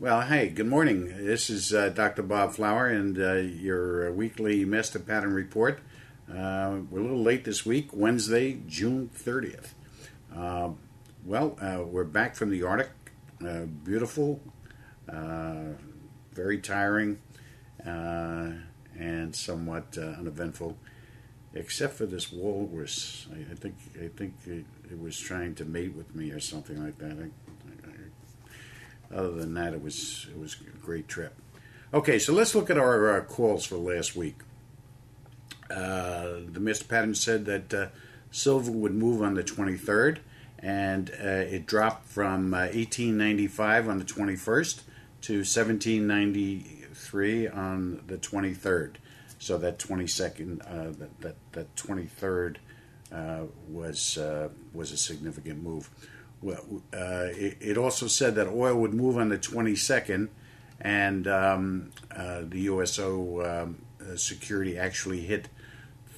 Well, hey, good morning. This is Dr. Bob Flower and your weekly Master Pattern Report. We're a little late this week, Wednesday, June 30th. We're back from the Arctic. Beautiful, very tiring, and somewhat uneventful, except for this walrus. I think it was trying to mate with me or something like that. Other than that, it was a great trip. Okay, so let's look at our calls for last week. The Mr. Pattern said that silver would move on the 23rd, and it dropped from 1895 on the 21st to 1793 on the 23rd. So that 22nd, that 23rd was a significant move. Well, it also said that oil would move on the 22nd, and the USO security actually hit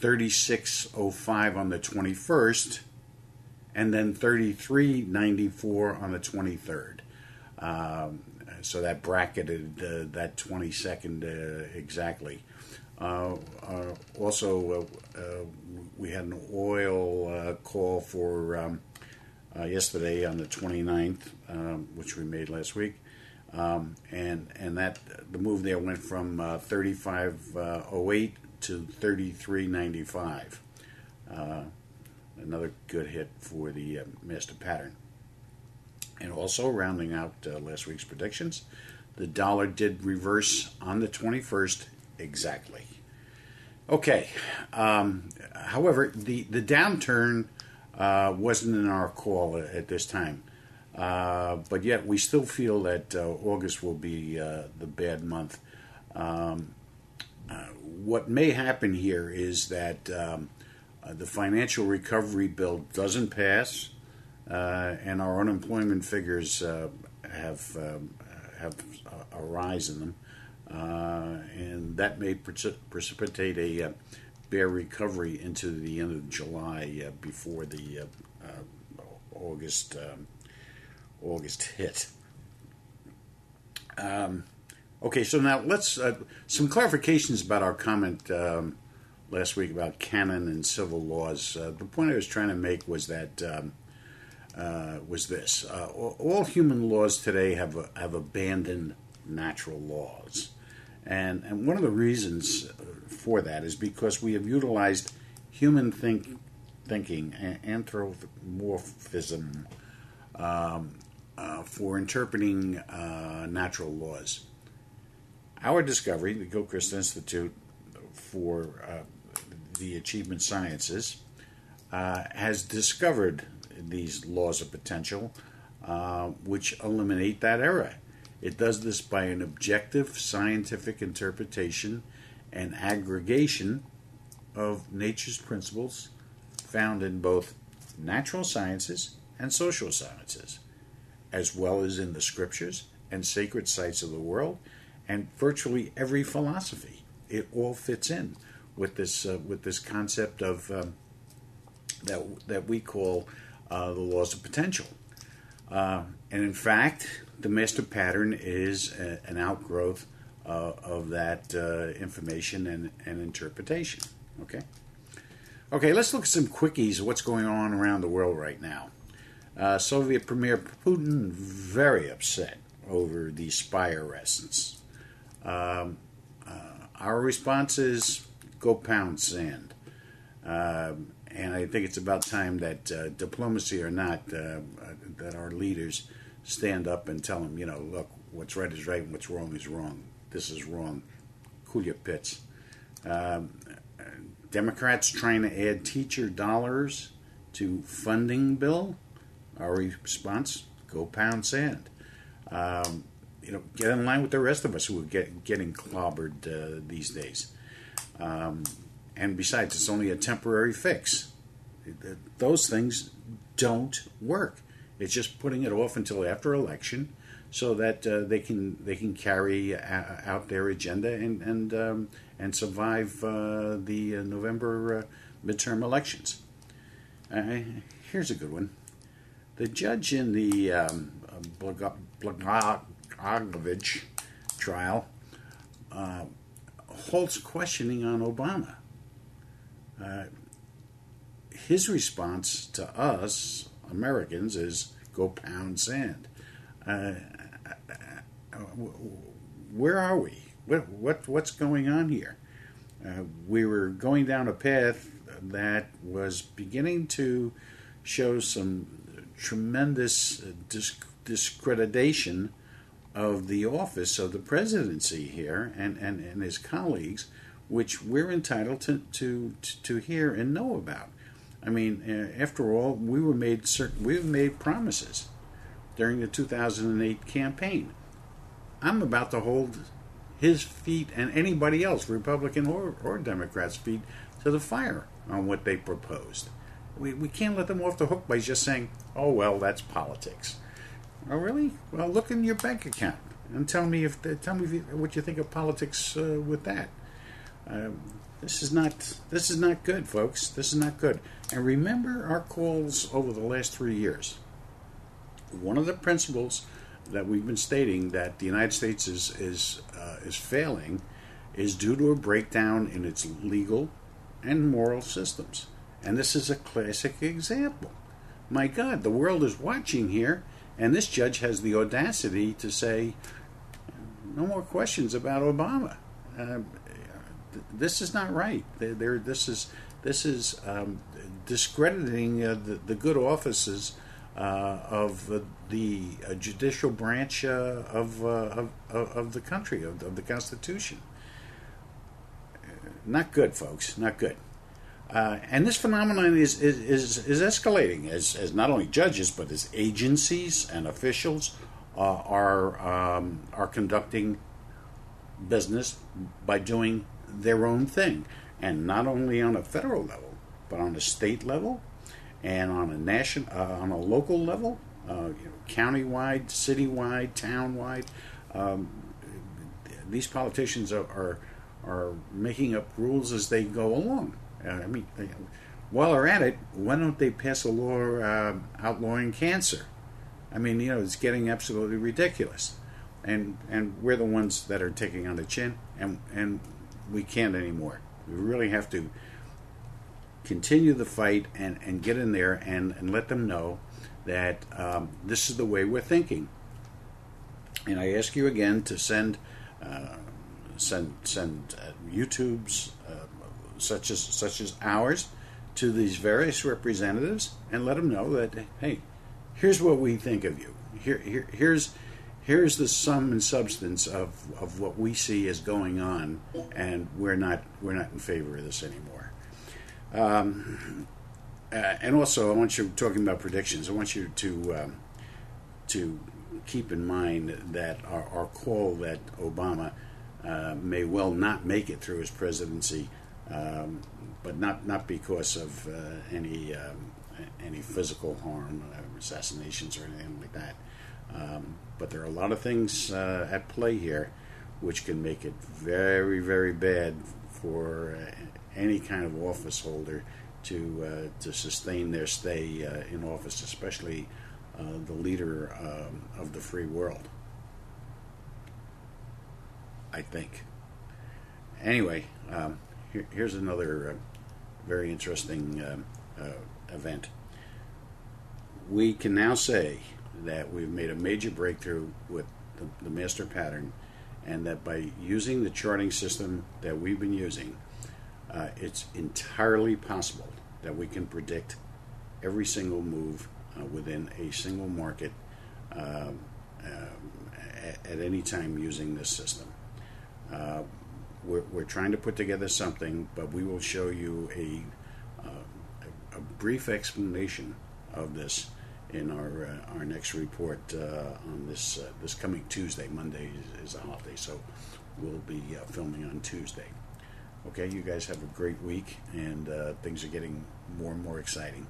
36.05 on the 21st, and then 33.94 on the 23rd. So that bracketed that 22nd exactly. Also, we had an oil call for yesterday on the 29th, which we made last week, and that the move there went from 35.08 to 33.95. Another good hit for the Master Pattern. And also rounding out last week's predictions, the dollar did reverse on the 21st exactly. Okay. However, the downturn wasn't in our call at this time. But yet we still feel that August will be the bad month. What may happen here is that the financial recovery bill doesn't pass, and our unemployment figures have a rise in them, and that may precipitate a bear recovery into the end of July before the August hit. Okay, so now let's some clarifications about our comment last week about canon and civil laws. The point I was trying to make was that this: all human laws today have abandoned natural laws. And one of the reasons for that is because we have utilized human thinking and anthropomorphism for interpreting natural laws. Our discovery, the Gilchrist Institute for the Achievement Sciences, has discovered these laws of potential, which eliminate that error. It does this by an objective scientific interpretation and aggregation of nature's principles found in both natural sciences and social sciences, as well as in the scriptures and sacred sites of the world and virtually every philosophy. It all fits in with this concept of that we call the laws of potential. And in fact, the Master Pattern is an outgrowth of that information and interpretation. Okay, let's look at some quickies of what's going on around the world right now. Soviet Premier Putin very upset over the spy arrests. Our response is go pound sand. And I think it's about time that diplomacy or not, that our leaders stand up and tell them, look, what's right is right and what's wrong is wrong. This is wrong. Cool your pits. Democrats trying to add teacher dollars to funding bill. Our response, go pound sand. Get in line with the rest of us who are getting clobbered these days. And besides, it's only a temporary fix. Those things don't work. It's just putting it off until after election, so that they can carry out their agenda and survive the November midterm elections. Here's a good one. The judge in the Dragovich trial halts questioning on Obama. His response to us Americans is go pound sand. Where are we? What's going on here? We were going down a path that was beginning to show some tremendous discreditation of the office of the presidency here and his colleagues, which we're entitled to hear and know about. I mean, after all, we were made promises during the 2008 campaign. I'm about to hold his feet and anybody else, Republican or Democrats' feet, to the fire on what they proposed. We can't let them off the hook by just saying, "Oh well, that's politics." Oh really? Well, look in your bank account and tell me what you think of politics with that. This is not good, folks. This is not good. And remember our calls over the last 3 years. One of the principles that we've been stating that the United States is failing is due to a breakdown in its legal and moral systems. And this is a classic example. My God, the world is watching here, and this judge has the audacity to say, no more questions about Obama. This is not right. This is discrediting the good offices of the judicial branch of the country, of the Constitution. Not good, folks. Not good. And this phenomenon is escalating as not only judges but as agencies and officials are conducting business by doing their own thing, and not only on a federal level but on a state level and on a local level, countywide, citywide, townwide. These politicians are making up rules as they go along. I mean, while they're at it, why don't they pass a law outlawing cancer? I mean, it's getting absolutely ridiculous, and we're the ones that are taking on the chin, and we can't anymore. We really have to continue the fight and get in there and let them know that this is the way we're thinking. And I ask you again to send YouTubes such as ours to these various representatives and let them know that, hey, here's what we think of you. Here's the sum and substance of what we see as going on, and we're not in favor of this anymore. And also, I want you, talking about predictions, I want you to keep in mind that our call that Obama may well not make it through his presidency, but not because of any physical harm, assassinations, or anything like that. But there are a lot of things at play here which can make it very, very bad for any kind of office holder to sustain their stay in office, especially the leader of the free world, I think. Anyway, here's another very interesting event. We can now say that we've made a major breakthrough with the master pattern, and that by using the charting system that we've been using, it's entirely possible that we can predict every single move within a single market at any time using this system. We're trying to put together something, but we will show you a brief explanation of this in our next report on this coming Tuesday. Monday is a holiday, so we'll be filming on Tuesday. Okay, you guys have a great week, and things are getting more and more exciting.